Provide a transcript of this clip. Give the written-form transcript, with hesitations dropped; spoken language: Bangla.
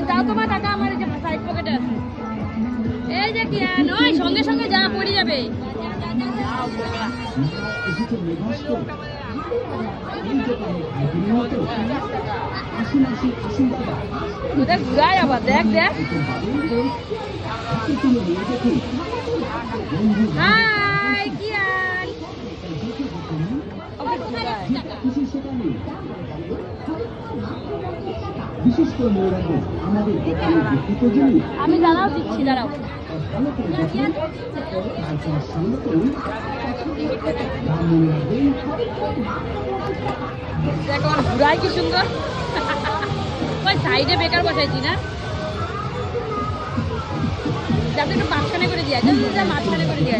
দাও তোমার টাকা আমার যে সাইড পকেটে আছে। এই যে কি নয়, সঙ্গে সঙ্গে যা পড়ে যাবে। দেখ ঘুরাই আবার, দেখ দেখ। হাই কিয়ান, আমি দাঁড়াও দিচ্ছি, দাঁড়াও। দেখো ঘুরাই কি সুন্দর। ওই সাইডে বেকার বসাইছি না, যাতে একটু মাঝখানে করে দিয়ে, মাঝখানে করে দিয়ে।